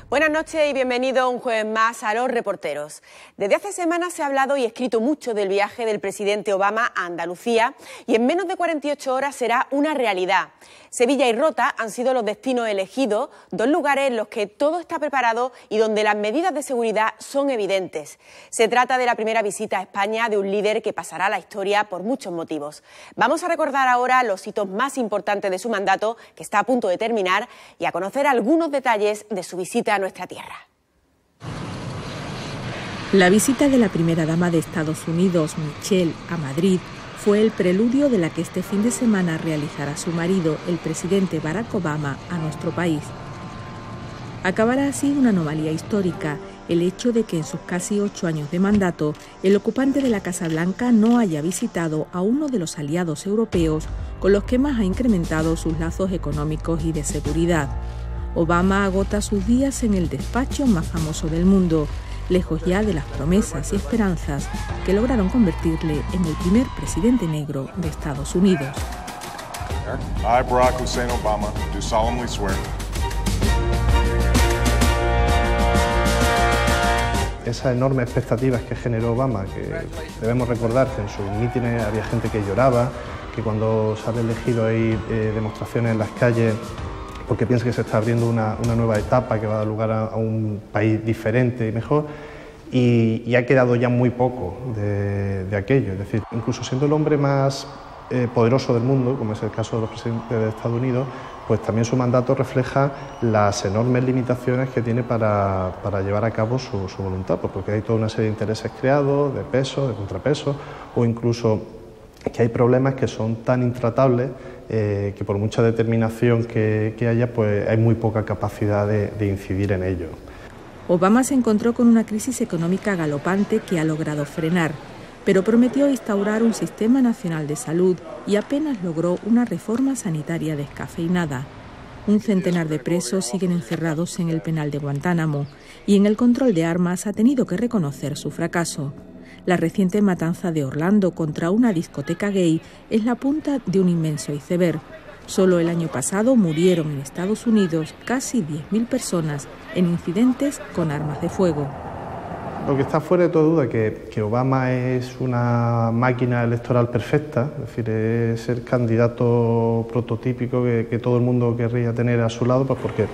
Buenas noches y bienvenido un jueves más a Los Reporteros. Desde hace semanas se ha hablado y escrito mucho del viaje del presidente Obama a Andalucía y en menos de 48 horas será una realidad. Sevilla y Rota han sido los destinos elegidos, dos lugares en los que todo está preparado y donde las medidas de seguridad son evidentes. Se trata de la primera visita a España de un líder que pasará a la historia por muchos motivos. Vamos a recordar ahora los hitos más importantes de su mandato, que está a punto de terminar, y a conocer algunos detalles de su visita a nuestra tierra. La visita de la primera dama de Estados Unidos, Michelle, a Madrid fue el preludio de la que este fin de semana realizará su marido, el presidente Barack Obama, a nuestro país. Acabará así una anomalía histórica, el hecho de que en sus casi 8 años de mandato, el ocupante de la Casa Blanca no haya visitado a uno de los aliados europeos con los que más ha incrementado sus lazos económicos y de seguridad. Obama agota sus días en el despacho más famoso del mundo, lejos ya de las promesas y esperanzas que lograron convertirle en el primer presidente negro de Estados Unidos. I, Barack Hussein Obama, do solemnly swear. Esas enormes expectativas que generó Obama, que debemos recordar que en sus mítines había gente que lloraba, que cuando sale elegido hay demostraciones en las calles porque piensa que se está abriendo una nueva etapa que va a dar lugar a un país diferente y mejor, y ha quedado ya muy poco de aquello. Es decir, incluso siendo el hombre más poderoso del mundo, como es el caso de los presidentes de Estados Unidos, pues también su mandato refleja las enormes limitaciones que tiene para llevar a cabo su voluntad, pues porque hay toda una serie de intereses creados, de pesos, de contrapesos, o incluso que hay problemas que son tan intratables que por mucha determinación que haya, pues hay muy poca capacidad de incidir en ello. Obama se encontró con una crisis económica galopante que ha logrado frenar, pero prometió instaurar un sistema nacional de salud y apenas logró una reforma sanitaria descafeinada. Un centenar de presos siguen encerrados en el penal de Guantánamo y en el control de armas ha tenido que reconocer su fracaso. La reciente matanza de Orlando contra una discoteca gay es la punta de un inmenso iceberg. Solo el año pasado murieron en Estados Unidos casi 10.000 personas en incidentes con armas de fuego. Lo que está fuera de toda duda es que Obama es una máquina electoral perfecta, es decir, es el candidato prototípico que todo el mundo querría tener a su lado, pues porque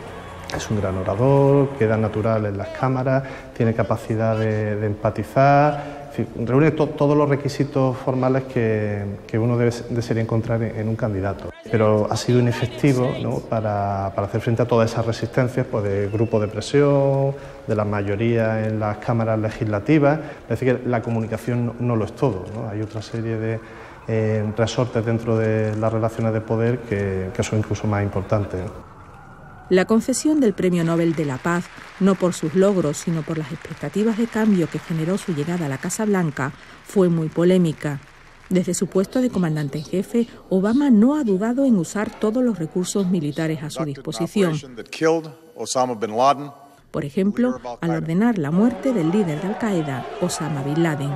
es un gran orador, queda natural en las cámaras, tiene capacidad de empatizar, en fin, reúne todos los requisitos formales que uno desearía encontrar en un candidato. Pero ha sido inefectivo, ¿no?, para hacer frente a todas esas resistencias, pues, de grupos de presión, de la mayoría en las cámaras legislativas. Es decir, que la comunicación no lo es todo, ¿no? Hay otra serie de resortes dentro de las relaciones de poder que son incluso más importantes. La concesión del Premio Nobel de la Paz, no por sus logros, sino por las expectativas de cambio que generó su llegada a la Casa Blanca, fue muy polémica. Desde su puesto de comandante en jefe, Obama no ha dudado en usar todos los recursos militares a su disposición. Por ejemplo, al ordenar la muerte del líder de Al-Qaeda, Osama Bin Laden.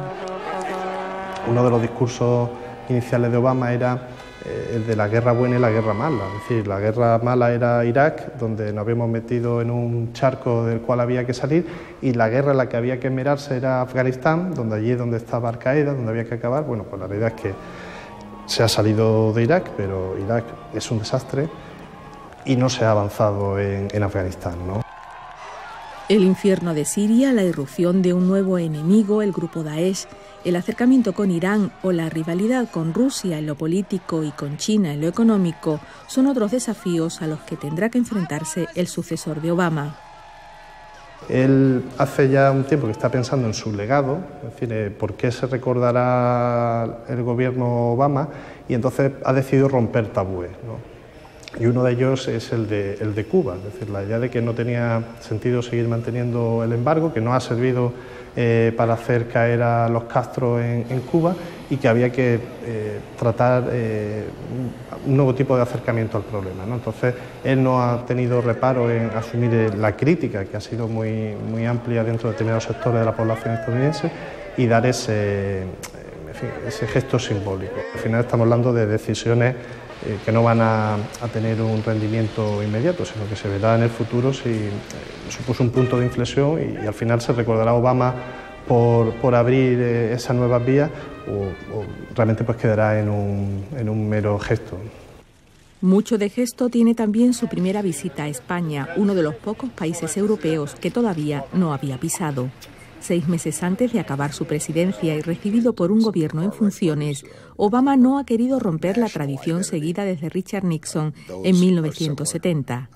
Uno de los discursos iniciales de Obama era el de la guerra buena y la guerra mala. Es decir, la guerra mala era Irak, donde nos habíamos metido en un charco del cual había que salir, y la guerra en la que había que esmerarse era Afganistán, donde allí es donde estaba Al-Qaeda, donde había que acabar. Bueno, pues la realidad es que se ha salido de Irak, pero Irak es un desastre y no se ha avanzado en Afganistán, ¿no? El infierno de Siria, la irrupción de un nuevo enemigo, el grupo Daesh, el acercamiento con Irán o la rivalidad con Rusia en lo político y con China en lo económico son otros desafíos a los que tendrá que enfrentarse el sucesor de Obama. Él hace ya un tiempo que está pensando en su legado, es decir, por qué se recordará el gobierno Obama, y entonces ha decidido romper tabúes, ¿no? Y uno de ellos es el de Cuba, es decir, la idea de que no tenía sentido seguir manteniendo el embargo, que no ha servido para hacer caer a los Castro en Cuba, y que había que tratar un nuevo tipo de acercamiento al problema, ¿no? Entonces, él no ha tenido reparo en asumir la crítica, que ha sido muy amplia dentro de determinados sectores de la población estadounidense, y dar ese gesto simbólico. Al final estamos hablando de decisiones que no van a tener un rendimiento inmediato, sino que se verá en el futuro si supuso un punto de inflexión y al final se recordará a Obama por abrir esas nuevas vías o realmente pues quedará en un mero gesto. Mucho de gesto tiene también su primera visita a España, uno de los pocos países europeos que todavía no había pisado. 6 meses antes de acabar su presidencia y recibido por un gobierno en funciones, Obama no ha querido romper la tradición seguida desde Richard Nixon en 1970.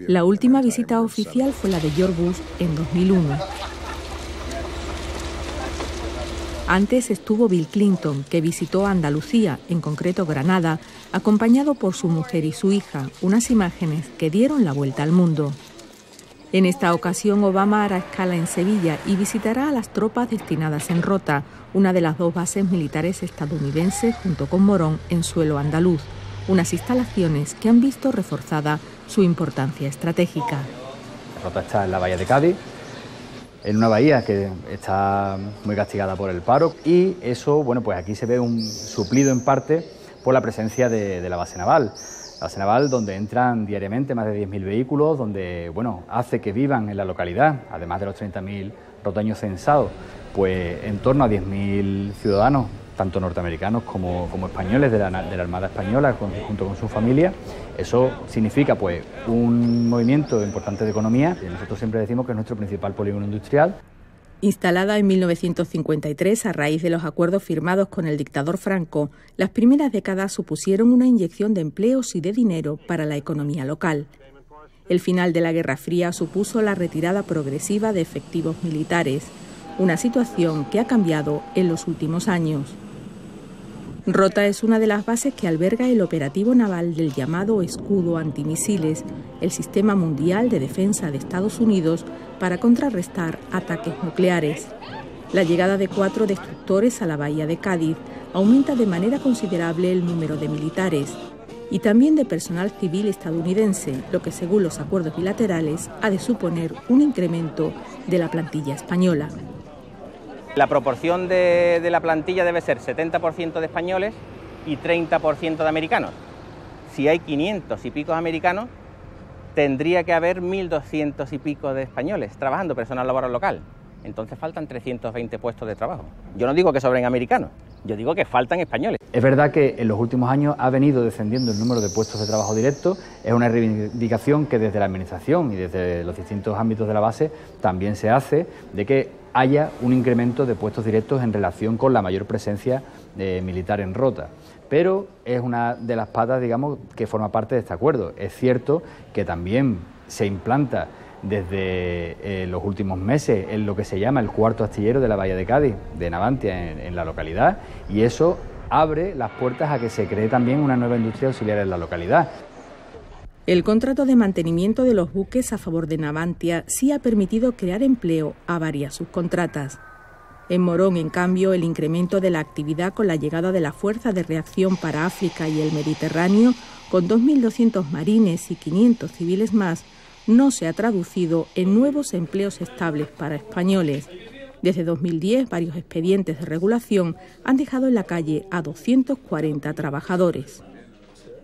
La última visita oficial fue la de George Bush en 2001. Antes estuvo Bill Clinton, que visitó Andalucía, en concreto Granada, acompañado por su mujer y su hija, unas imágenes que dieron la vuelta al mundo. En esta ocasión Obama hará escala en Sevilla y visitará a las tropas destinadas en Rota, una de las 2 bases militares estadounidenses junto con Morón en suelo andaluz, unas instalaciones que han visto reforzada su importancia estratégica. Rota está en la bahía de Cádiz, en una bahía que está muy castigada por el paro y eso, bueno, pues aquí se ve un suplido en parte por la presencia de la base naval. La base naval donde entran diariamente más de 10.000 vehículos, donde, bueno, hace que vivan en la localidad, además de los 30.000 roteños censados, pues en torno a 10.000 ciudadanos, tanto norteamericanos como españoles de la Armada Española, junto con su familia. Eso significa pues un movimiento importante de economía. Nosotros siempre decimos que es nuestro principal polígono industrial. Instalada en 1953 a raíz de los acuerdos firmados con el dictador Franco, las primeras décadas supusieron una inyección de empleos y de dinero para la economía local. El final de la Guerra Fría supuso la retirada progresiva de efectivos militares, una situación que ha cambiado en los últimos años. Rota es una de las bases que alberga el operativo naval del llamado Escudo Antimisiles, el sistema mundial de defensa de Estados Unidos para contrarrestar ataques nucleares. La llegada de 4 destructores a la bahía de Cádiz aumenta de manera considerable el número de militares y también de personal civil estadounidense, lo que según los acuerdos bilaterales ha de suponer un incremento de la plantilla española. La proporción de la plantilla debe ser 70% de españoles y 30% de americanos. Si hay 500 y pico americanos, tendría que haber 1.200 y pico de españoles trabajando, personal laboral local. Entonces faltan 320 puestos de trabajo. Yo no digo que sobren americanos, yo digo que faltan españoles. Es verdad que en los últimos años ha venido descendiendo el número de puestos de trabajo directos. Es una reivindicación que desde la Administración y desde los distintos ámbitos de la base también se hace, de que haya un incremento de puestos directos en relación con la mayor presencia militar en Rota. Pero es una de las patas, digamos, que forma parte de este acuerdo. Es cierto que también se implanta desde los últimos meses en lo que se llama el 4º astillero de la bahía de Cádiz, de Navantia, en la localidad, y eso abre las puertas a que se cree también una nueva industria auxiliar en la localidad. El contrato de mantenimiento de los buques a favor de Navantia sí ha permitido crear empleo a varias subcontratas. En Morón, en cambio, el incremento de la actividad con la llegada de la Fuerza de Reacción para África y el Mediterráneo, con 2.200 marines y 500 civiles más, no se ha traducido en nuevos empleos estables para españoles. Desde 2010, varios expedientes de regulación han dejado en la calle a 240 trabajadores.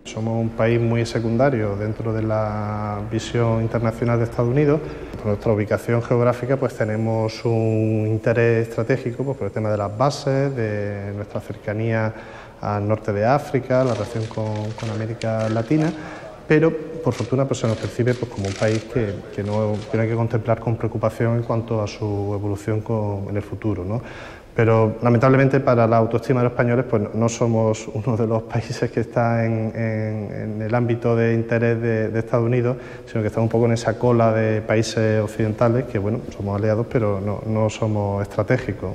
Somos un país muy secundario dentro de la visión internacional de Estados Unidos. Por nuestra ubicación geográfica pues tenemos un interés estratégico pues, por el tema de las bases, de nuestra cercanía al norte de África, la relación con América Latina, pero por fortuna pues, se nos percibe pues, como un país que no tiene que contemplar con preocupación en cuanto a su evolución en el futuro, ¿no? Pero lamentablemente para la autoestima de los españoles pues no somos uno de los países que está en el ámbito de interés de Estados Unidos, sino que estamos un poco en esa cola de países occidentales que bueno, somos aliados pero no somos estratégicos.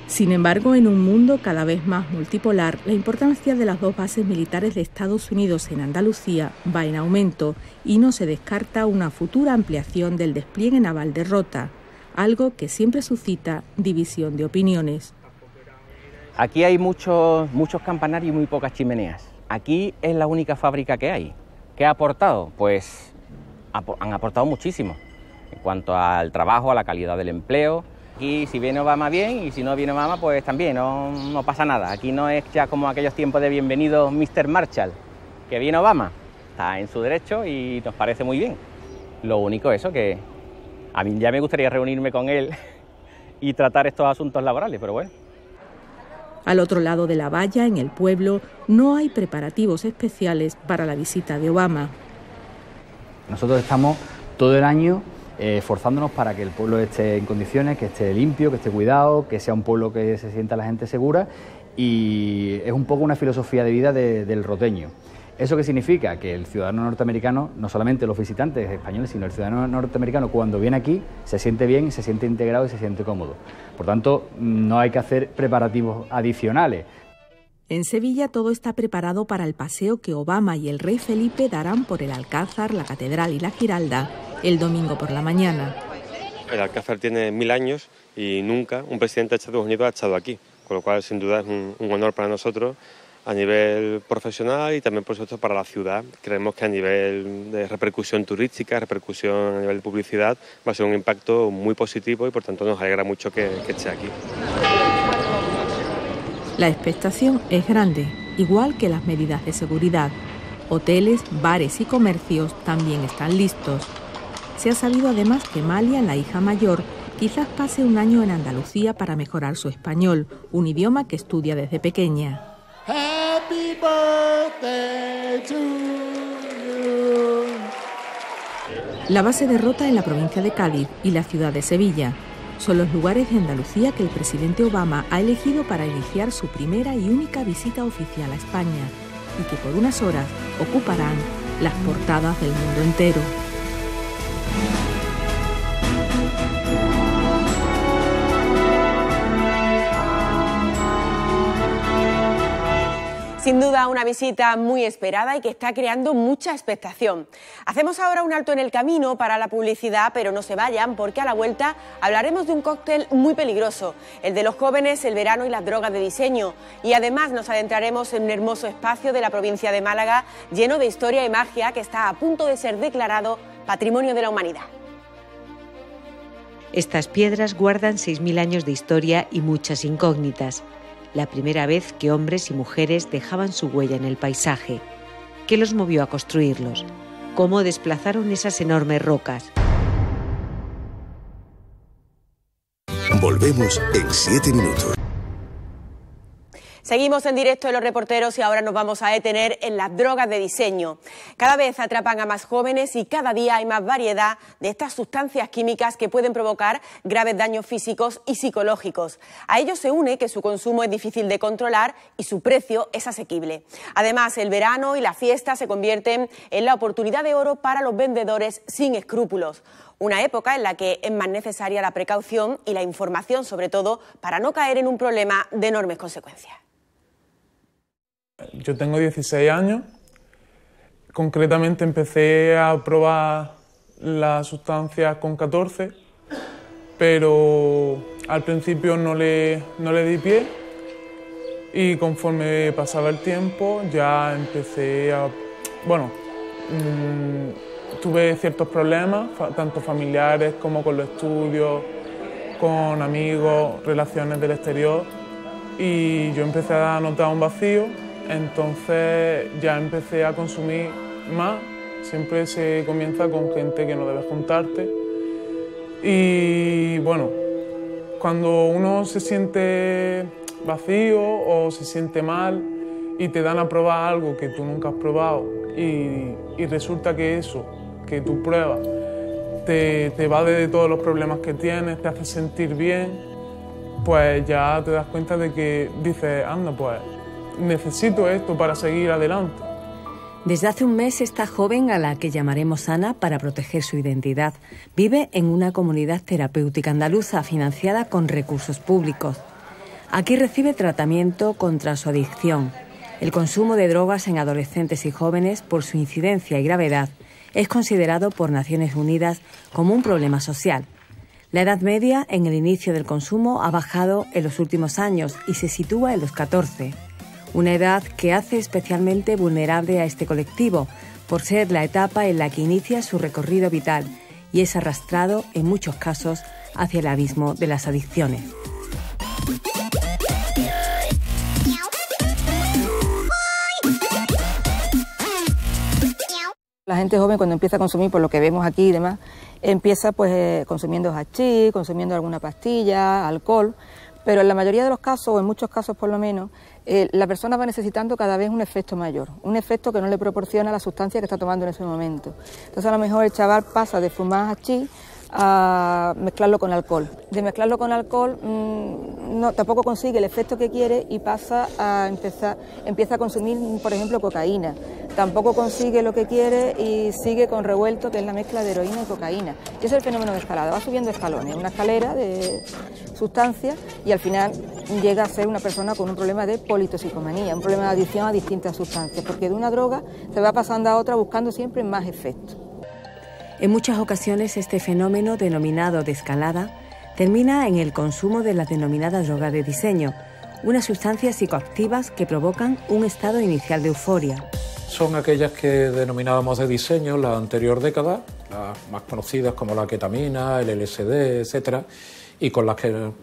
Sin embargo, en un mundo cada vez más multipolar, la importancia de las 2 bases militares de Estados Unidos en Andalucía va en aumento y no se descarta una futura ampliación del despliegue naval de Rota, algo que siempre suscita división de opiniones. Aquí hay muchos campanarios y muy pocas chimeneas. Aquí es la única fábrica que hay. ¿Qué ha aportado? Pues han aportado muchísimo en cuanto al trabajo, a la calidad del empleo Aquí si viene Obama bien y si no viene Obama pues también, no pasa nada. Aquí no es ya como aquellos tiempos de bienvenido Mr. Marshall, que viene Obama, está en su derecho y nos parece muy bien. Lo único eso que a mí ya me gustaría reunirme con él y tratar estos asuntos laborales, pero bueno. Al otro lado de la valla, en el pueblo, no hay preparativos especiales para la visita de Obama. Nosotros estamos todo el año esforzándonos para que el pueblo esté en condiciones, que esté limpio, que esté cuidado, que sea un pueblo que se sienta la gente segura, y es un poco una filosofía de vida del roteño. ¿Eso qué significa? Que el ciudadano norteamericano, no solamente los visitantes españoles, sino el ciudadano norteamericano cuando viene aquí se siente bien, se siente integrado y se siente cómodo. Por tanto, no hay que hacer preparativos adicionales. En Sevilla todo está preparado para el paseo que Obama y el rey Felipe darán por el Alcázar, la Catedral y la Giralda el domingo por la mañana. El Alcázar tiene 1000 años y nunca un presidente de Estados Unidos ha estado aquí, con lo cual sin duda es un honor para nosotros a nivel profesional y también por supuesto para la ciudad. Creemos que a nivel de repercusión turística, repercusión a nivel de publicidad, va a ser un impacto muy positivo y por tanto nos alegra mucho que esté aquí. La expectación es grande, igual que las medidas de seguridad. Hoteles, bares y comercios también están listos. Se ha sabido además que Malia, la hija mayor, quizás pase un año en Andalucía para mejorar su español, un idioma que estudia desde pequeña. Happy birthday to you. La base de Rota en la provincia de Cádiz y la ciudad de Sevilla son los lugares de Andalucía que el presidente Obama ha elegido para iniciar su primera y única visita oficial a España y que por unas horas ocuparán las portadas del mundo entero. Sin duda una visita muy esperada y que está creando mucha expectación. Hacemos ahora un alto en el camino para la publicidad, pero no se vayan porque a la vuelta hablaremos de un cóctel muy peligroso, el de los jóvenes, el verano y las drogas de diseño. Y además nos adentraremos en un hermoso espacio de la provincia de Málaga lleno de historia y magia que está a punto de ser declarado Patrimonio de la Humanidad. Estas piedras guardan 6.000 años de historia y muchas incógnitas. La primera vez que hombres y mujeres dejaban su huella en el paisaje. ¿Qué los movió a construirlos? ¿Cómo desplazaron esas enormes rocas? Volvemos en 7 minutos. Seguimos en directo en Los Reporteros y ahora nos vamos a detener en las drogas de diseño. Cada vez atrapan a más jóvenes y cada día hay más variedad de estas sustancias químicas que pueden provocar graves daños físicos y psicológicos. A ello se une que su consumo es difícil de controlar y su precio es asequible. Además, el verano y la fiesta se convierten en la oportunidad de oro para los vendedores sin escrúpulos. Una época en la que es más necesaria la precaución y la información, sobre todo, para no caer en un problema de enormes consecuencias. Yo tengo 16 años, concretamente empecé a probar las sustancias con 14, pero al principio no le di pie y conforme pasaba el tiempo ya empecé a... tuve ciertos problemas, tanto familiares como con los estudios, con amigos, relaciones del exterior, y yo empecé a notar un vacío. Entonces ya empecé a consumir más. Siempre se comienza con gente que no debes juntarte. Y bueno, cuando uno se siente vacío o se siente mal y te dan a probar algo que tú nunca has probado y resulta que eso que tú pruebas te evade de todos los problemas que tienes, te hace sentir bien, pues ya te das cuenta de que dices, anda, pues necesito esto para seguir adelante. Desde hace un mes, esta joven, a la que llamaremos Ana para proteger su identidad, vive en una comunidad terapéutica andaluza financiada con recursos públicos. Aquí recibe tratamiento contra su adicción. El consumo de drogas en adolescentes y jóvenes, por su incidencia y gravedad, es considerado por Naciones Unidas como un problema social. La edad media en el inicio del consumo ha bajado en los últimos años y se sitúa en los 14. Una edad que hace especialmente vulnerable a este colectivo por ser la etapa en la que inicia su recorrido vital y es arrastrado, en muchos casos, hacia el abismo de las adicciones. La gente joven, cuando empieza a consumir, por lo que vemos aquí y demás, empieza pues consumiendo hachís, consumiendo alguna pastilla, alcohol, pero en la mayoría de los casos, o en muchos casos por lo menos, la persona va necesitando cada vez un efecto mayor, un efecto que no le proporciona la sustancia que está tomando en ese momento. Entonces a lo mejor el chaval pasa de fumar hachís a mezclarlo con alcohol. De mezclarlo con alcohol tampoco consigue el efecto que quiere y empieza a consumir, por ejemplo, cocaína. Tampoco consigue lo que quiere y sigue con revuelto, que es la mezcla de heroína y cocaína. Y ese es el fenómeno de escalada, va subiendo escalones, una escalera de sustancias y al final llega a ser una persona con un problema de politoxicomanía, un problema de adicción a distintas sustancias, porque de una droga se va pasando a otra buscando siempre más efectos. En muchas ocasiones este fenómeno denominado de escalada termina en el consumo de la denominada droga de diseño, unas sustancias psicoactivas que provocan un estado inicial de euforia. Son aquellas que denominábamos de diseño en la anterior década, las más conocidas como la ketamina, el LSD, etcétera, y con las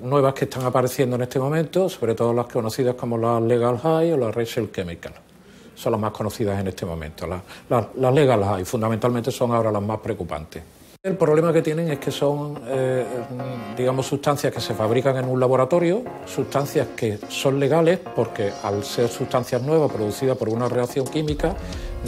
nuevas que están apareciendo en este momento, sobre todo las conocidas como las Legal High o las Rachel Chemical. Son las más conocidas en este momento. Las Legal High fundamentalmente son ahora las más preocupantes. El problema que tienen es que son, digamos, sustancias que se fabrican en un laboratorio, sustancias que son legales porque al ser sustancias nuevas producidas por una reacción química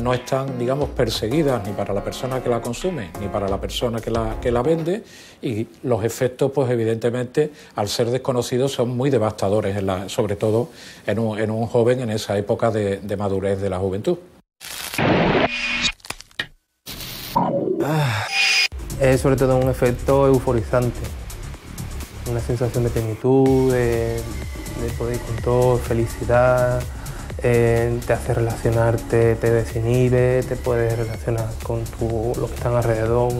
no están, digamos, perseguidas ni para la persona que la consume ni para la persona que la vende y los efectos, pues evidentemente, al ser desconocidos son muy devastadores, sobre todo en un joven en esa época de madurez de la juventud. Es sobre todo un efecto euforizante, una sensación de plenitud, de poder con todo, felicidad, te hace relacionarte, te desinhibe, te puedes relacionar con los que están alrededor,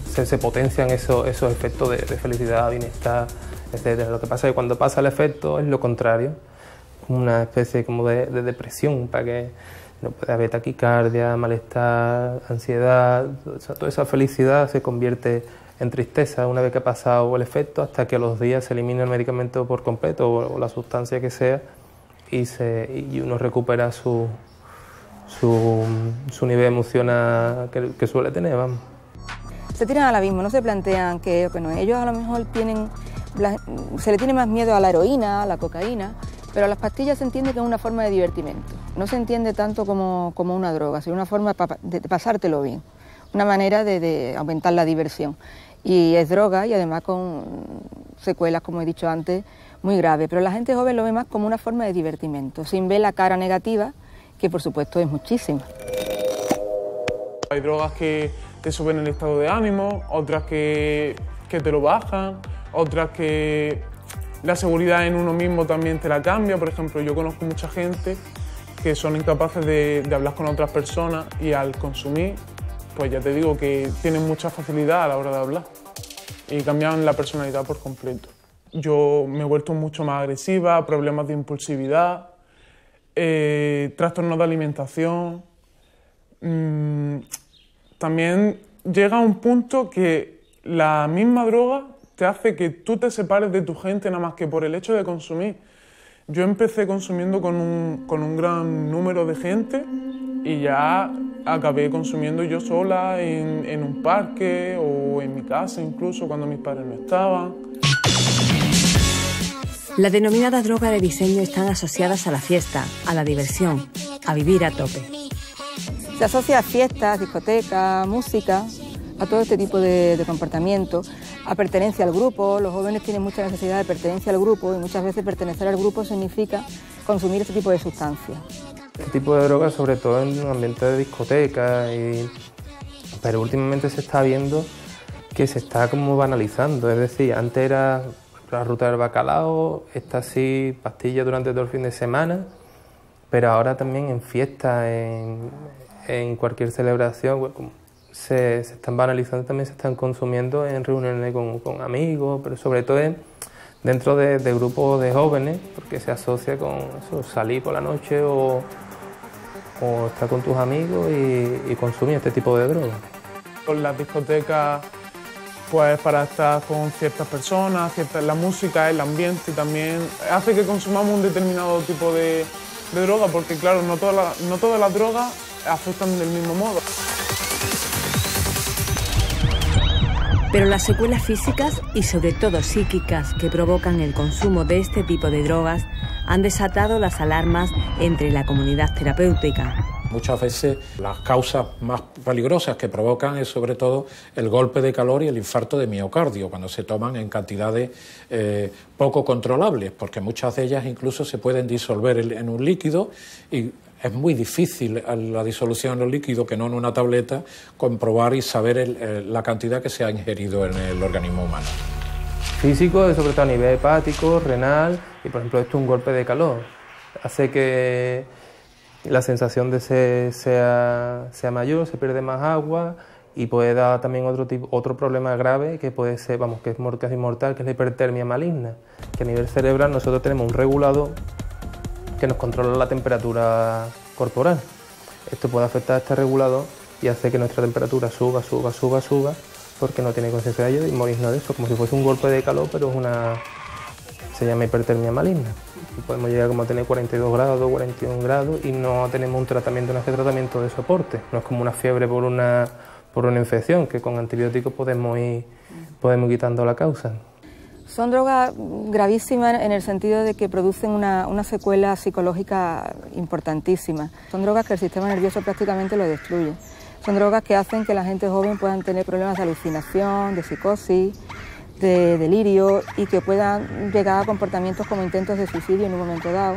se potencian esos efectos de felicidad, bienestar, etc. Lo que pasa es que cuando pasa el efecto es lo contrario, una especie como de depresión, para que no puede haber taquicardia, malestar, ansiedad, toda esa felicidad se convierte en tristeza una vez que ha pasado el efecto, hasta que a los días se elimina el medicamento por completo o la sustancia que sea y uno recupera su nivel emocional que suele tener, vamos. Se tiran al abismo, no se plantean qué o qué no. Ellos a lo mejor se le tiene más miedo a la heroína, a la cocaína, pero a las pastillas se entiende que es una forma de divertimento. No se entiende tanto como una droga, sino una forma de pasártelo bien, una manera de aumentar la diversión. Y es droga y además con secuelas, como he dicho antes, muy graves. Pero la gente joven lo ve más como una forma de divertimento, sin ver la cara negativa, que por supuesto es muchísima. Hay drogas que te suben el estado de ánimo, otras que te lo bajan, otras que la seguridad en uno mismo también te la cambia. Por ejemplo, yo conozco mucha gente que son incapaces de hablar con otras personas y al consumir, pues ya te digo que tienen mucha facilidad a la hora de hablar y cambian la personalidad por completo. Yo me he vuelto mucho más agresiva, problemas de impulsividad, trastornos de alimentación. También llega a un punto que la misma droga te hace que tú te separes de tu gente nada más que por el hecho de consumir. Yo empecé consumiendo con un gran número de gente y ya acabé consumiendo yo sola en un parque o en mi casa incluso cuando mis padres no estaban. Las denominadas drogas de diseño están asociadas a la fiesta, a la diversión, a vivir a tope. Se asocia a fiestas, discotecas, música, a todo este tipo de comportamiento, a pertenencia al grupo. Los jóvenes tienen mucha necesidad de pertenencia al grupo y muchas veces pertenecer al grupo significa consumir este tipo de sustancias. Este tipo de drogas, sobre todo en un ambiente de discoteca, pero últimamente se está viendo que se está como banalizando, es decir, antes era la ruta del bacalao, esta sí, pastillas durante todo el fin de semana, pero ahora también en fiestas, en cualquier celebración, se están banalizando, también se están consumiendo en reuniones con amigos, pero sobre todo dentro de grupos de jóvenes, porque se asocia con eso, salir por la noche o estar con tus amigos y consumir este tipo de drogas. Con las discotecas pues para estar con ciertas personas, la música, el ambiente también hace que consumamos un determinado tipo de droga, porque claro, no todas las drogas afectan del mismo modo. Pero las secuelas físicas y sobre todo psíquicas que provocan el consumo de este tipo de drogas han desatado las alarmas entre la comunidad terapéutica. Muchas veces las causas más peligrosas que provocan es sobre todo el golpe de calor y el infarto de miocardio, cuando se toman en cantidades poco controlables, porque muchas de ellas incluso se pueden disolver en un líquido y es muy difícil la disolución en el líquido, que no en una tableta, comprobar y saber la cantidad que se ha ingerido en el organismo humano. Físico, sobre todo a nivel hepático, renal, y por ejemplo esto es un golpe de calor. Hace que la sensación de sed sea mayor, se pierde más agua y puede dar también otro problema grave que puede ser, que es casi mortal, que es la hipertermia maligna, que a nivel cerebral nosotros tenemos un regulador que nos controla la temperatura corporal. Esto puede afectar a este regulador y hace que nuestra temperatura suba, porque no tiene conciencia de ello y morirnos de eso, como si fuese un golpe de calor, pero se llama hipertermia maligna. Y podemos llegar como a tener 42 grados, 41 grados y no tenemos un tratamiento de soporte. No es como una fiebre por una infección, que con antibióticos podemos ir quitando la causa. Son drogas gravísimas en el sentido de que producen una secuela psicológica importantísima. Son drogas que el sistema nervioso prácticamente lo destruye. Son drogas que hacen que la gente joven puedan tener problemas de alucinación, de psicosis, de delirio y que puedan llegar a comportamientos como intentos de suicidio en un momento dado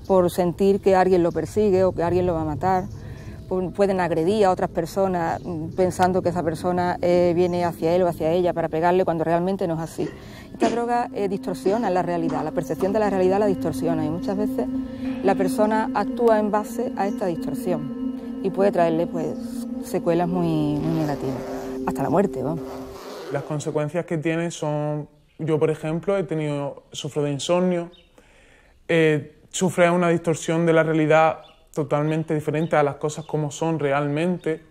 por sentir que alguien lo persigue o que alguien lo va a matar. Pueden agredir a otras personas pensando que esa persona viene hacia él o hacia ella para pegarle cuando realmente no es así. Esta droga distorsiona la realidad, la percepción de la realidad la distorsiona y muchas veces la persona actúa en base a esta distorsión y puede traerle secuelas muy negativas, hasta la muerte, vamos. Las consecuencias que tiene son, yo por ejemplo sufro de insomnio, sufro una distorsión de la realidad totalmente diferente a las cosas como son realmente.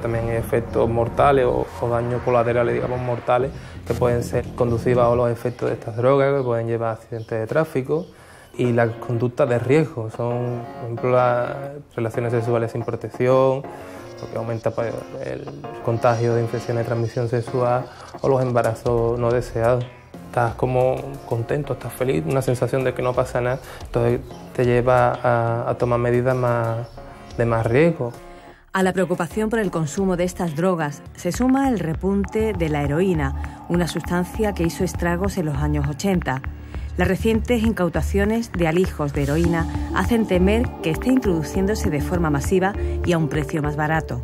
También hay efectos mortales o daños colaterales, digamos, mortales, que pueden ser conducidos a los efectos de estas drogas, que pueden llevar a accidentes de tráfico. Y las conductas de riesgo son, por ejemplo, las relaciones sexuales sin protección, porque aumenta el contagio de infecciones de transmisión sexual o los embarazos no deseados. Estás como contento, estás feliz, una sensación de que no pasa nada, entonces te lleva a tomar medidas de más riesgo. A la preocupación por el consumo de estas drogas se suma el repunte de la heroína, una sustancia que hizo estragos en los años 80. Las recientes incautaciones de alijos de heroína hacen temer que esté introduciéndose de forma masiva y a un precio más barato.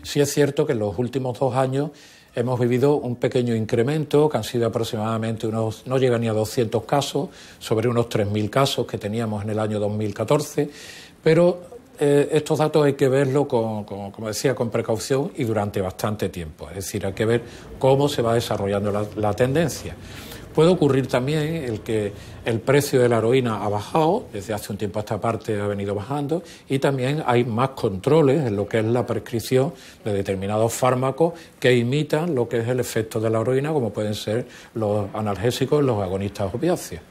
Sí es cierto que en los últimos 2 años hemos vivido un pequeño incremento, que han sido aproximadamente no llega ni a 200 casos, sobre unos 3.000 casos que teníamos en el año 2014, pero estos datos hay que verlo, como decía, con precaución y durante bastante tiempo. Es decir, hay que ver cómo se va desarrollando la tendencia. Puede ocurrir también el que el precio de la heroína ha bajado, desde hace un tiempo a esta parte ha venido bajando, y también hay más controles en lo que es la prescripción de determinados fármacos que imitan lo que es el efecto de la heroína, como pueden ser los analgésicos, los agonistas opiáceos.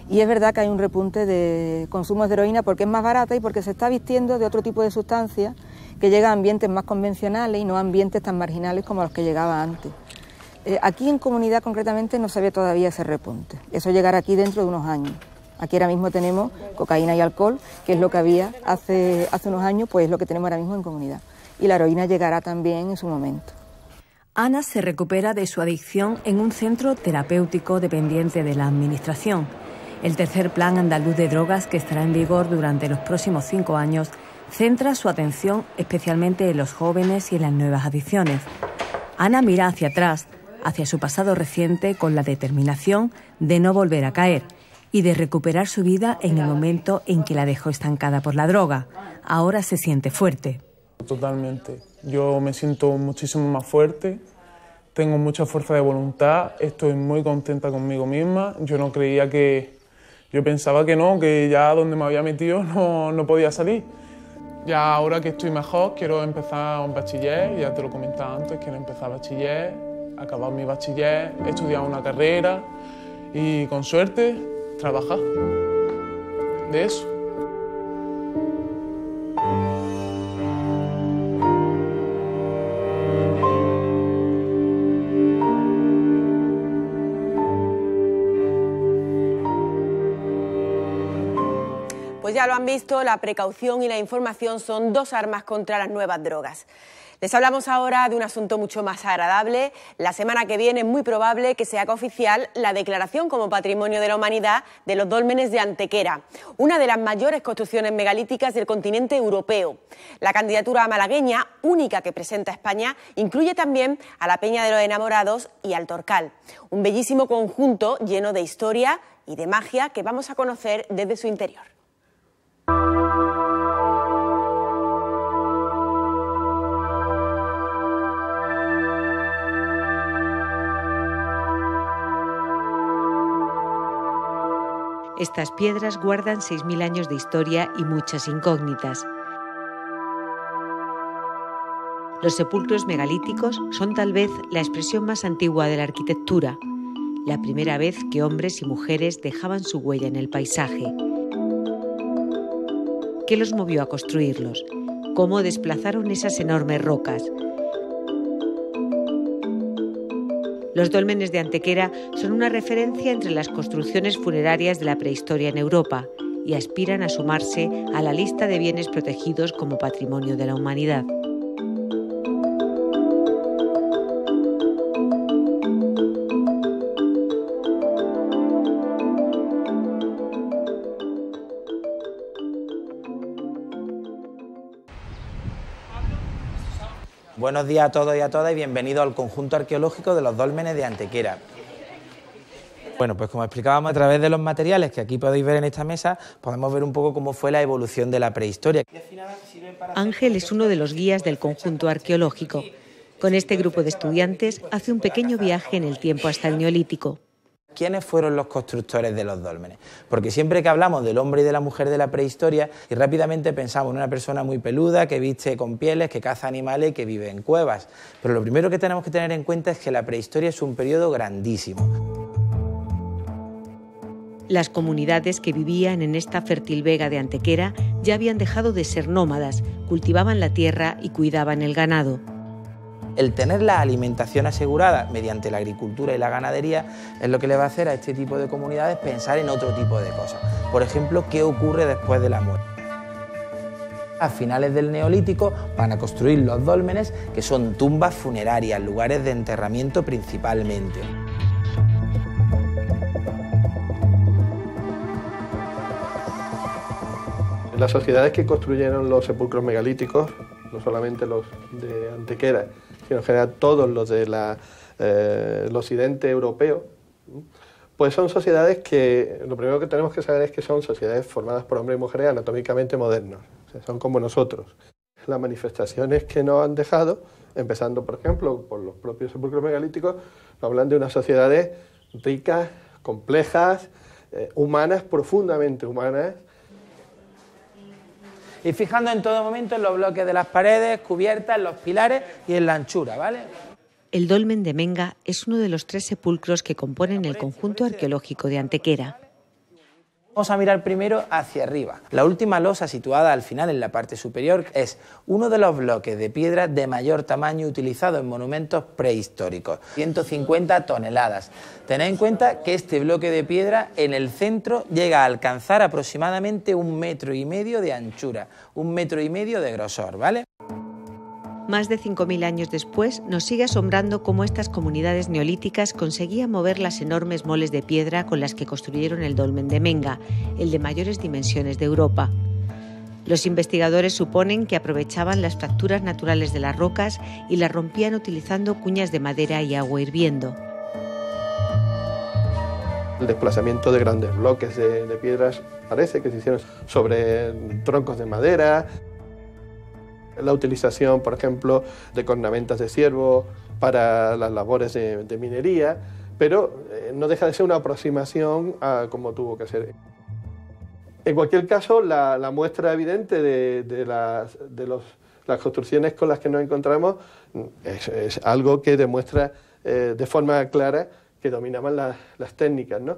Y es verdad que hay un repunte de consumos de heroína porque es más barata y porque se está vistiendo de otro tipo de sustancias que llega a ambientes más convencionales y no a ambientes tan marginales como los que llegaba antes. Aquí en comunidad concretamente no se ve todavía ese repunte. Eso llegará aquí dentro de unos años. Aquí ahora mismo tenemos cocaína y alcohol, que es lo que había hace unos años, pues es lo que tenemos ahora mismo en comunidad. Y la heroína llegará también en su momento. Ana se recupera de su adicción en un centro terapéutico dependiente de la Administración. El tercer Plan Andaluz de Drogas, que estará en vigor durante los próximos 5 años, centra su atención especialmente en los jóvenes y en las nuevas adicciones. Ana mira hacia atrás, hacia su pasado reciente, con la determinación de no volver a caer y de recuperar su vida en el momento en que la dejó estancada por la droga. Ahora se siente fuerte. Totalmente. Yo me siento muchísimo más fuerte, tengo mucha fuerza de voluntad, estoy muy contenta conmigo misma. Yo pensaba que no, que ya donde me había metido no podía salir. Ya ahora que estoy mejor, quiero empezar un bachiller, ya te lo comentaba antes, quiero empezar bachiller, acabar mi bachiller, estudiar una carrera y con suerte trabajar de eso. Pues ya lo han visto, la precaución y la información son dos armas contra las nuevas drogas. Les hablamos ahora de un asunto mucho más agradable. La semana que viene es muy probable que se haga oficial la declaración como Patrimonio de la Humanidad de los dólmenes de Antequera, una de las mayores construcciones megalíticas del continente europeo. La candidatura malagueña, única que presenta España, incluye también a la Peña de los Enamorados y al Torcal, un bellísimo conjunto lleno de historia y de magia que vamos a conocer desde su interior. Estas piedras guardan 6.000 años de historia y muchas incógnitas. Los sepulcros megalíticos son tal vez la expresión más antigua de la arquitectura, la primera vez que hombres y mujeres dejaban su huella en el paisaje. ¿Qué los movió a construirlos? ¿Cómo desplazaron esas enormes rocas? Los dólmenes de Antequera son una referencia entre las construcciones funerarias de la prehistoria en Europa y aspiran a sumarse a la lista de bienes protegidos como Patrimonio de la Humanidad. Buenos días a todos y a todas y bienvenidos al conjunto arqueológico de los dólmenes de Antequera. Bueno, pues como explicábamos, a través de los materiales que aquí podéis ver en esta mesa, podemos ver un poco cómo fue la evolución de la prehistoria. Ángel es uno de los guías del conjunto arqueológico. Con este grupo de estudiantes hace un pequeño viaje en el tiempo hasta el Neolítico. ¿Quiénes fueron los constructores de los dólmenes? Porque siempre que hablamos del hombre y de la mujer de la prehistoria, y rápidamente pensamos en una persona muy peluda, que viste con pieles, que caza animales y que vive en cuevas. Pero lo primero que tenemos que tener en cuenta es que la prehistoria es un periodo grandísimo. Las comunidades que vivían en esta fértil vega de Antequera ya habían dejado de ser nómadas, cultivaban la tierra y cuidaban el ganado. El tener la alimentación asegurada mediante la agricultura y la ganadería es lo que le va a hacer a este tipo de comunidades pensar en otro tipo de cosas. Por ejemplo, ¿qué ocurre después de la muerte? A finales del Neolítico van a construir los dólmenes, que son tumbas funerarias, lugares de enterramiento principalmente. Las sociedades que construyeron los sepulcros megalíticos, no solamente los de Antequera, sino en general todos los del occidente europeo, pues son sociedades que lo primero que tenemos que saber es que son sociedades formadas por hombres y mujeres anatómicamente modernos, o sea, son como nosotros. Las manifestaciones que nos han dejado, empezando por ejemplo por los propios sepulcros megalíticos, nos hablan de unas sociedades ricas, complejas, humanas, profundamente humanas. Y fijando en todo momento en los bloques de las paredes, cubiertas, en los pilares y en la anchura, ¿vale? El dolmen de Menga es uno de los 3 sepulcros que componen el conjunto arqueológico de Antequera. Vamos a mirar primero hacia arriba. La última losa situada al final en la parte superior es uno de los bloques de piedra de mayor tamaño utilizado en monumentos prehistóricos, 150 toneladas. Tened en cuenta que este bloque de piedra en el centro llega a alcanzar aproximadamente 1,5 metros de anchura, 1,5 metros de grosor, ¿vale? Más de 5.000 años después, nos sigue asombrando cómo estas comunidades neolíticas conseguían mover las enormes moles de piedra con las que construyeron el dolmen de Menga, el de mayores dimensiones de Europa. Los investigadores suponen que aprovechaban las fracturas naturales de las rocas y las rompían utilizando cuñas de madera y agua hirviendo. El desplazamiento de grandes bloques de piedras parece que se hicieron sobre troncos de madera. La utilización, por ejemplo, de cornamentas de ciervo para las labores de minería, pero no deja de ser una aproximación a cómo tuvo que ser. En cualquier caso, la muestra evidente de las construcciones con las que nos encontramos es algo que demuestra de forma clara que dominaban las técnicas, ¿no?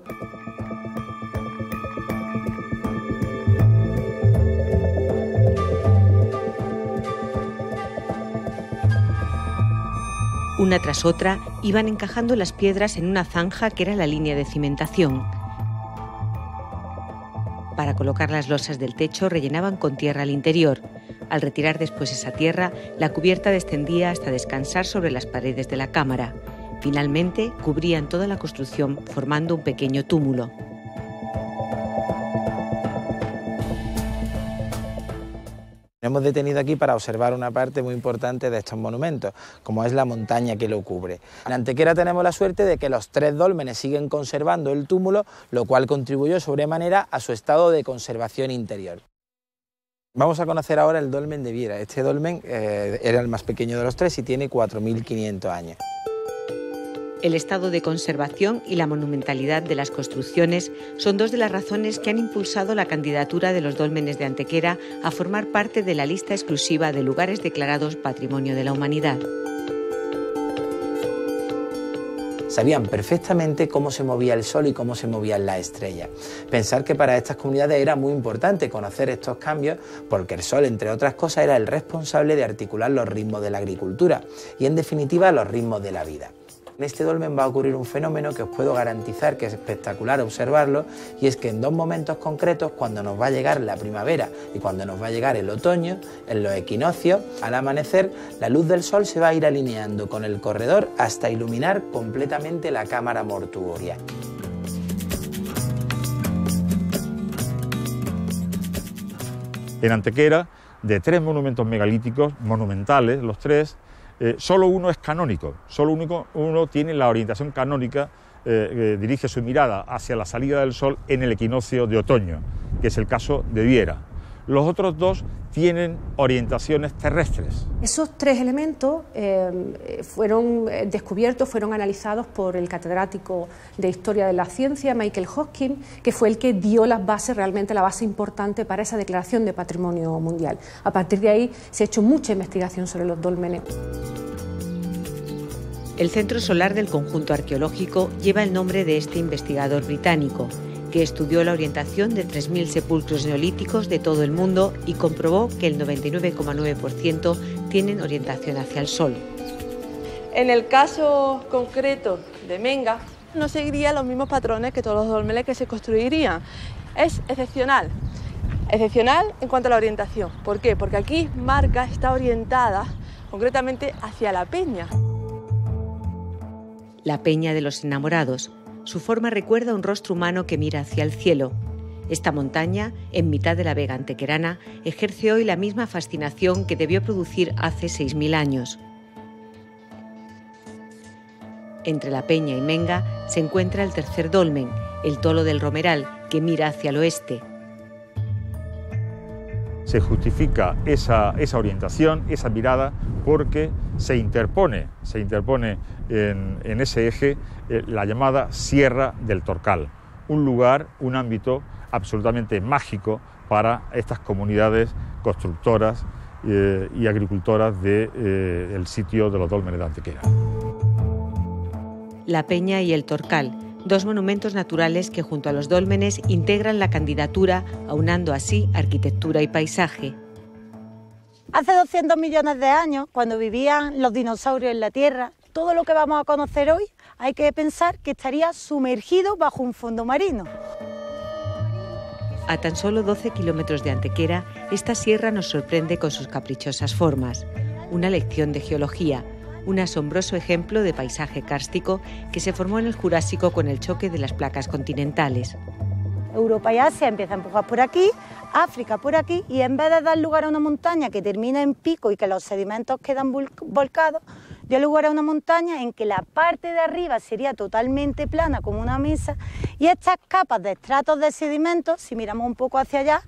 Una tras otra iban encajando las piedras en una zanja que era la línea de cimentación. Para colocar las losas del techo rellenaban con tierra al interior. Al retirar después esa tierra, la cubierta descendía hasta descansar sobre las paredes de la cámara. Finalmente, cubrían toda la construcción formando un pequeño túmulo. Nos hemos detenido aquí para observar una parte muy importante de estos monumentos, como es la montaña que lo cubre. En Antequera tenemos la suerte de que los 3 dólmenes siguen conservando el túmulo, lo cual contribuyó sobremanera a su estado de conservación interior. Vamos a conocer ahora el dolmen de Viera. Este dolmen era el más pequeño de los 3 y tiene 4.500 años. El estado de conservación y la monumentalidad de las construcciones son 2 de las razones que han impulsado la candidatura de los dólmenes de Antequera a formar parte de la lista exclusiva de lugares declarados Patrimonio de la Humanidad. Sabían perfectamente cómo se movía el sol y cómo se movían las estrellas. Pensar que para estas comunidades era muy importante conocer estos cambios porque el sol, entre otras cosas, era el responsable de articular los ritmos de la agricultura y, en definitiva, los ritmos de la vida. En este dolmen va a ocurrir un fenómeno que os puedo garantizar que es espectacular observarlo, y es que en 2 momentos concretos, cuando nos va a llegar la primavera y cuando nos va a llegar el otoño, en los equinoccios, al amanecer, la luz del sol se va a ir alineando con el corredor hasta iluminar completamente la cámara mortuoria. En Antequera, de 3 monumentos megalíticos, monumentales los 3, solo uno es canónico, solo uno tiene la orientación canónica, dirige su mirada hacia la salida del sol en el equinoccio de otoño, que es el caso de Viera. Los otros 2 tienen orientaciones terrestres. Esos 3 elementos fueron descubiertos, fueron analizados por el catedrático de Historia de la Ciencia, Michael Hoskin, que fue el que dio las bases, realmente la base importante para esa declaración de Patrimonio Mundial. A partir de ahí se ha hecho mucha investigación sobre los dólmenes. El centro solar del conjunto arqueológico lleva el nombre de este investigador británico, que estudió la orientación de 3.000 sepulcros neolíticos de todo el mundo y comprobó que el 99,9% tienen orientación hacia el sol. En el caso concreto de Menga, no seguiría los mismos patrones que todos los dólmenes que se construirían. Es excepcional. Excepcional en cuanto a la orientación. ¿Por qué? Porque aquí Marca está orientada concretamente hacia la peña. La Peña de los Enamorados. Su forma recuerda un rostro humano que mira hacia el cielo. Esta montaña, en mitad de la vega antequerana, ejerce hoy la misma fascinación que debió producir hace 6.000 años. Entre la Peña y Menga se encuentra el tercer dolmen, el Tolo del Romeral, que mira hacia el oeste. Se justifica esa orientación, esa mirada, porque se interpone en ese eje la llamada Sierra del Torcal, un lugar, un ámbito absolutamente mágico para estas comunidades constructoras y agricultoras del sitio de los dólmenes de Antequera. La Peña y el Torcal, 2 monumentos naturales que junto a los dólmenes integran la candidatura, aunando así arquitectura y paisaje. Hace 200 millones de años, cuando vivían los dinosaurios en la Tierra, todo lo que vamos a conocer hoy hay que pensar que estaría sumergido bajo un fondo marino. A tan solo 12 kilómetros de Antequera, esta sierra nos sorprende con sus caprichosas formas. Una lección de geología, un asombroso ejemplo de paisaje kárstico que se formó en el Jurásico con el choque de las placas continentales. Europa y Asia empiezan a empujar por aquí, África por aquí, y en vez de dar lugar a una montaña que termina en pico y que los sedimentos quedan volcados, dio lugar a una montaña en que la parte de arriba sería totalmente plana como una mesa, y estas capas de estratos de sedimentos, si miramos un poco hacia allá,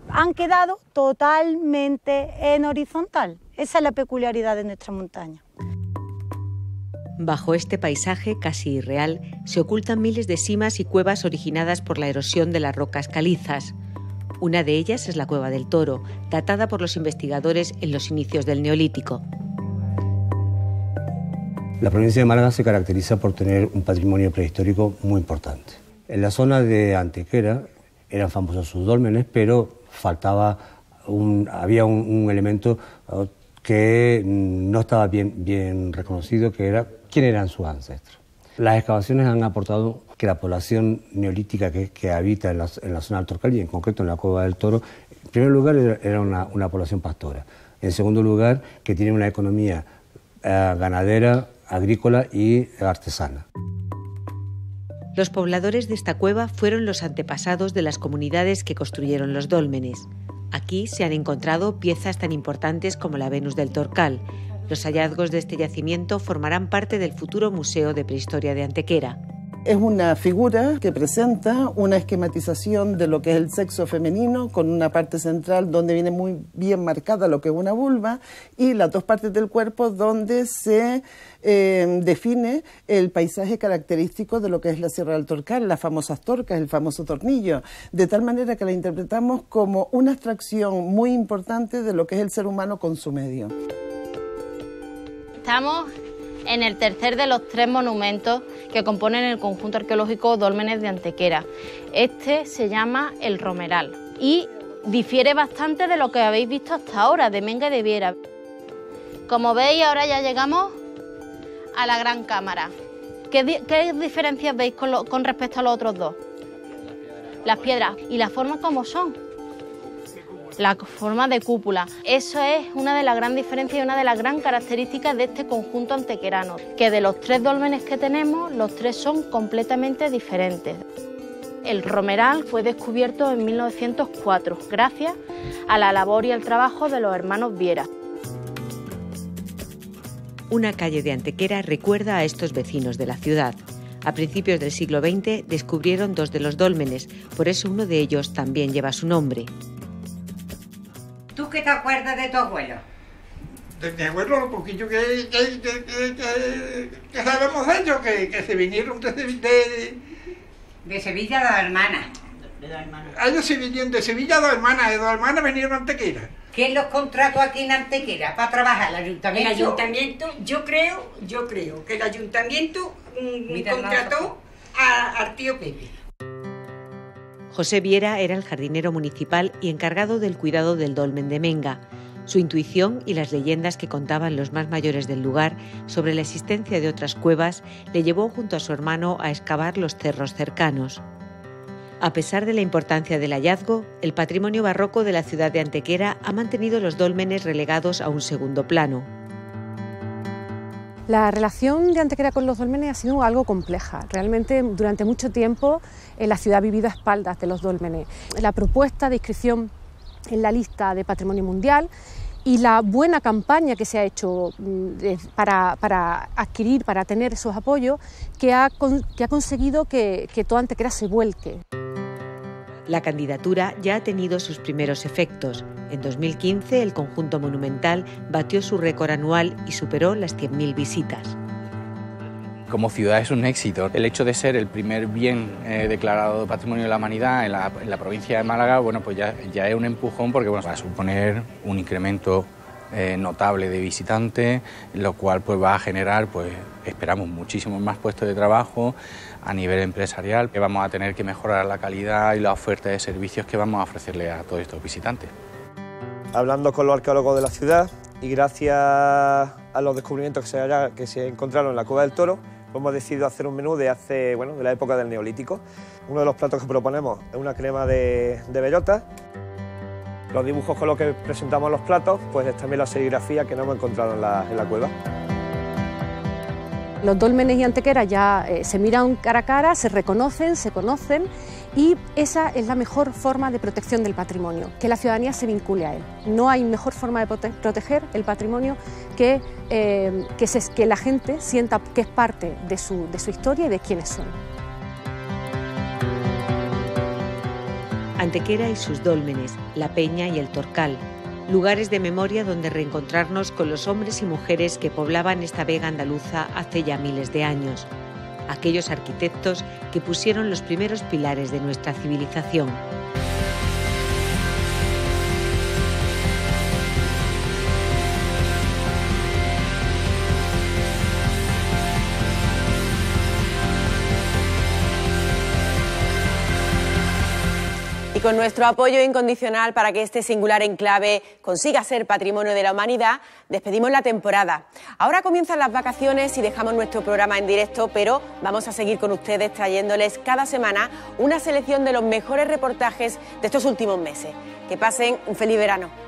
han quedado totalmente en horizontal. Esa es la peculiaridad de nuestra montaña. Bajo este paisaje casi irreal se ocultan miles de simas y cuevas originadas por la erosión de las rocas calizas. Una de ellas es la Cueva del Toro, datada por los investigadores en los inicios del Neolítico. La provincia de Málaga se caracteriza por tener un patrimonio prehistórico muy importante. En la zona de Antequera eran famosos sus dólmenes, pero había un elemento que no estaba bien reconocido, que era quién eran sus ancestros. Las excavaciones han aportado que la población neolítica que habita en la zona del Torcal y en concreto en la Cueva del Toro, en primer lugar era una población pastora. En segundo lugar, que tiene una economía ganadera, agrícola y artesana. Los pobladores de esta cueva fueron los antepasados de las comunidades que construyeron los dólmenes. Aquí se han encontrado piezas tan importantes como la Venus del Torcal. Los hallazgos de este yacimiento formarán parte del futuro Museo de Prehistoria de Antequera. Es una figura que presenta una esquematización de lo que es el sexo femenino, con una parte central donde viene muy bien marcada lo que es una vulva y las dos partes del cuerpo donde se define el paisaje característico de lo que es la Sierra del Torcal, las famosas torcas, el famoso tornillo, de tal manera que la interpretamos como una abstracción muy importante de lo que es el ser humano con su medio. Estamos en el tercer de los 3 monumentos que componen el conjunto arqueológico Dólmenes de Antequera. Este se llama El Romeral y difiere bastante de lo que habéis visto hasta ahora, de Menga y de Viera. Como veis, ahora ya llegamos a la Gran Cámara. ¿Qué diferencias veis con respecto a los otros dos? Las piedras. ¿Y las formas cómo son? La forma de cúpula. Eso es una de las grandes diferencias y una de las grandes características de este conjunto antequerano, que de los 3 dólmenes que tenemos, los 3 son completamente diferentes. El Romeral fue descubierto en 1904, gracias a la labor y al trabajo de los hermanos Viera. Una calle de Antequera recuerda a estos vecinos de la ciudad. A principios del siglo XX descubrieron 2 de los dólmenes, por eso uno de ellos también lleva su nombre. ¿Tú qué te acuerdas de tu abuelo? De mi abuelo, lo poquillo que sabemos de ellos, que se vinieron de Sevilla, dos hermanas. Ellos se vinieron de Sevilla, dos hermanas vinieron a Antequera. ¿Quién los contrató aquí en Antequera para trabajar? ¿El ayuntamiento? El ayuntamiento, yo creo que el ayuntamiento contrató al tío Pepe. José Viera era el jardinero municipal y encargado del cuidado del dolmen de Menga. Su intuición y las leyendas que contaban los más mayores del lugar sobre la existencia de otras cuevas le llevó junto a su hermano a excavar los cerros cercanos. A pesar de la importancia del hallazgo, el patrimonio barroco de la ciudad de Antequera ha mantenido los dólmenes relegados a un segundo plano. La relación de Antequera con los dólmenes ha sido algo compleja. Realmente, durante mucho tiempo, la ciudad ha vivido a espaldas de los dólmenes. La propuesta de inscripción en la lista de Patrimonio Mundial y la buena campaña que se ha hecho para adquirir, para tener esos apoyos, que ha conseguido que toda Antequera se vuelque. La candidatura ya ha tenido sus primeros efectos. En 2015 el conjunto monumental batió su récord anual y superó las 100.000 visitas. Como ciudad es un éxito. El hecho de ser el primer bien declarado Patrimonio de la Humanidad en la provincia de Málaga, bueno, pues ya es un empujón porque bueno, va a suponer un incremento notable de visitantes, lo cual pues va a generar, pues esperamos, muchísimos más puestos de trabajo a nivel empresarial, que vamos a tener que mejorar la calidad y la oferta de servicios que vamos a ofrecerle a todos estos visitantes. Hablando con los arqueólogos de la ciudad y gracias a los descubrimientos que se encontraron en la Cueva del Toro, hemos decidido hacer un menú de la época del Neolítico. Uno de los platos que proponemos es una crema de bellota. Los dibujos con los que presentamos los platos, pues es también la serigrafía que no hemos encontrado en la cueva. Los dólmenes y Antequera ya se miran cara a cara, se reconocen, se conocen y esa es la mejor forma de protección del patrimonio, que la ciudadanía se vincule a él. No hay mejor forma de proteger el patrimonio que la gente sienta que es parte de su historia y de quiénes son. Antequera y sus dólmenes, la Peña y el Torcal, lugares de memoria donde reencontrarnos con los hombres y mujeres que poblaban esta vega andaluza hace ya miles de años, aquellos arquitectos que pusieron los primeros pilares de nuestra civilización. con nuestro apoyo incondicional para que este singular enclave consiga ser patrimonio de la humanidad, despedimos la temporada. Ahora comienzan las vacaciones y dejamos nuestro programa en directo, pero vamos a seguir con ustedes trayéndoles cada semana una selección de los mejores reportajes de estos últimos meses. Que pasen un feliz verano.